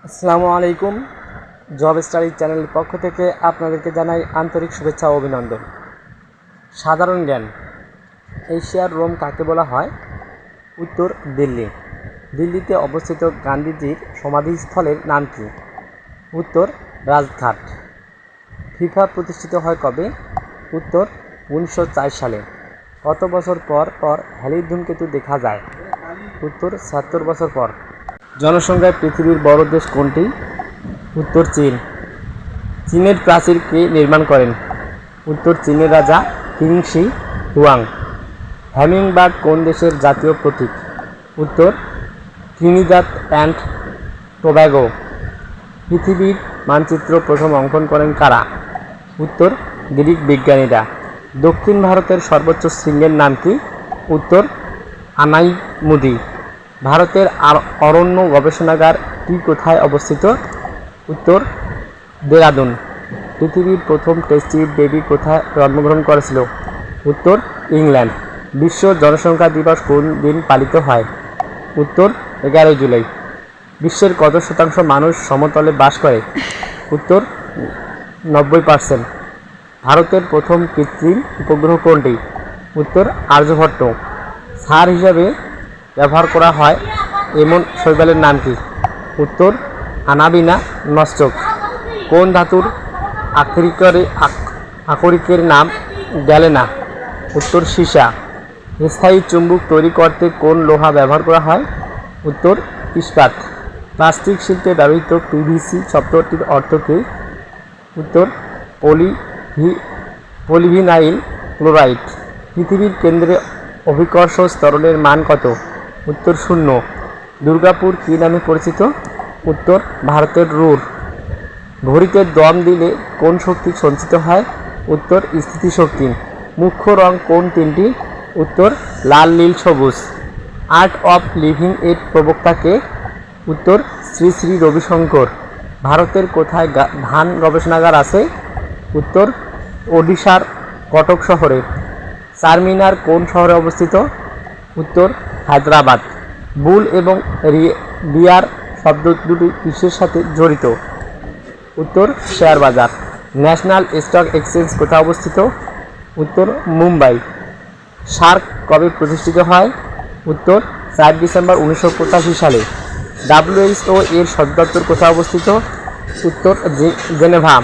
আসসালামু আলাইকুম। Job study চ্যানেলের পক্ষ থেকে আপনাদেরকে জানাই আন্তরিক শুভেচ্ছা ও অভিনন্দন। সাধারণ জ্ঞান। এশিয়ার রোম কাকে বলা হয়? উত্তর দিল্লি। দিল্লিতে অবস্থিত গান্ধীজির সমাধিস্থলের নাম কি? উত্তর রাজঘাট। ফিফা প্রতিষ্ঠিত হয় কবে? উত্তর 1904 সালে। কত বছর পর পর হ্যালির ধূমকেতু দেখা যায়? উত্তর 76 বছর পর। জনসংখ্যায় পৃথিবীর বড় দেশ কোনটি? উত্তর চীন। চীনের প্রাচীর কে নির্মাণ করেন? উত্তর চীনের রাজা কিং শি হুয়াং। হ্যামিংবার্ড কোন দেশের জাতীয় প্রতীক? উত্তর ত্রিনিদাদ অ্যান্ড টোব্যাগো। পৃথিবীর মানচিত্র প্রথম অঙ্কন করেন কারা? উত্তর গ্রিক বিজ্ঞানীরা। দক্ষিণ ভারতের সর্বোচ্চ শৃঙ্গের নাম কি? উত্তর আনাইমুদি। ভারতের অরণ্য গবেষণাগারটি কোথায় অবস্থিত? উত্তর দেরাদুন। পৃথিবীর প্রথম টেস্ট টিউব বেবি কোথায় জন্মগ্রহণ করেছিল? উত্তর ইংল্যান্ড। বিশ্ব জনসংখ্যা দিবস কোন দিন পালিত হয়? উত্তর 11 জুলাই। বিশ্বের কত শতাংশ মানুষ সমতলে বাস করে? উত্তর 90%। ভারতের প্রথম কৃত্রিম উপগ্রহ কোনটি? উত্তর আর্যভট্ট। সার হিসাবে ব্যবহার করা হয় এমন শৈবালের নাম কি? উত্তর আনাবিনা নস্টক। কোন ধাতুর আকরিকের নাম গ্যালেনা? উত্তর সীসা। স্থায়ী চুম্বক তৈরি করতে কোন লোহা ব্যবহার করা হয়? উত্তর ইস্পাত। প্লাস্টিক শিল্পে ব্যবহৃত পিভিসি শব্দটির অর্থ কী? উত্তর পলিভিনাইল ক্লোরাইড। পৃথিবীর কেন্দ্রে অভিকর্ষ ত্বরণের মান কত? উত্তর 0। দুর্গাপুর কী নামে পরিচিত? উত্তর ভারতের রুর। ঘড়িতে দম দিলে কোন শক্তি সঞ্চিত হয়? উত্তর স্থিতিশক্তি। মুখ্য রং কোন তিনটি? উত্তর লাল, নীল, সবুজ। আর্ট অফ লিভিং এর প্রবক্তা কে? উত্তর শ্রী শ্রী রবিশঙ্কর। ভারতের কোথায় ধান গবেষণাগার আছে? উত্তর ওডিশার কটক শহরে। চারমিনার কোন শহরে অবস্থিত? উত্তর হায়দ্রাবাদ। বুল এবং বিয়ার শব্দ দুটি কিসের সাথে জড়িত? উত্তর শেয়ার বাজার। ন্যাশনাল স্টক এক্সচেঞ্জ কোথায় অবস্থিত? উত্তর মুম্বাই। সার্ক কবে প্রতিষ্ঠিত হয়? উত্তর 4 ডিসেম্বর 1985 সালে। WHO এর সদর দপ্তর কোথায় অবস্থিত? উত্তর জেনেভা।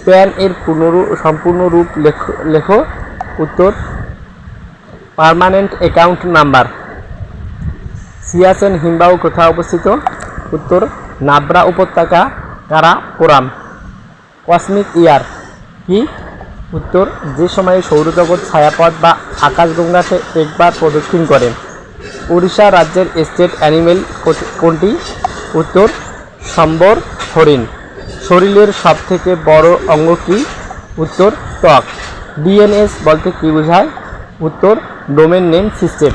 প্যান এর সম্পূর্ণ রূপ লেখো। উত্তর পার্মানেন্ট অ্যাকাউন্ট নাম্বার। সিয়াচেন হিমবাহ কোথায় অবস্থিত? উত্তর নাব্রা উপত্যকা, কারাকোরাম। কসমিক ইয়ার কি? উত্তর যে সময়ে সৌরজগৎ ছায়াপথ বা আকাশগঙ্গাকে একবার প্রদক্ষিণ করে। উড়িষ্যা রাজ্যের স্টেট অ্যানিমেল কোনটি? উত্তর সম্বর হরিণ। শরীরের সবথেকে বড় অঙ্গ কি? উত্তর ত্বক। ডিএনএস বলতে কী বোঝায়? উত্তর ডোমেন নেম সিস্টেম।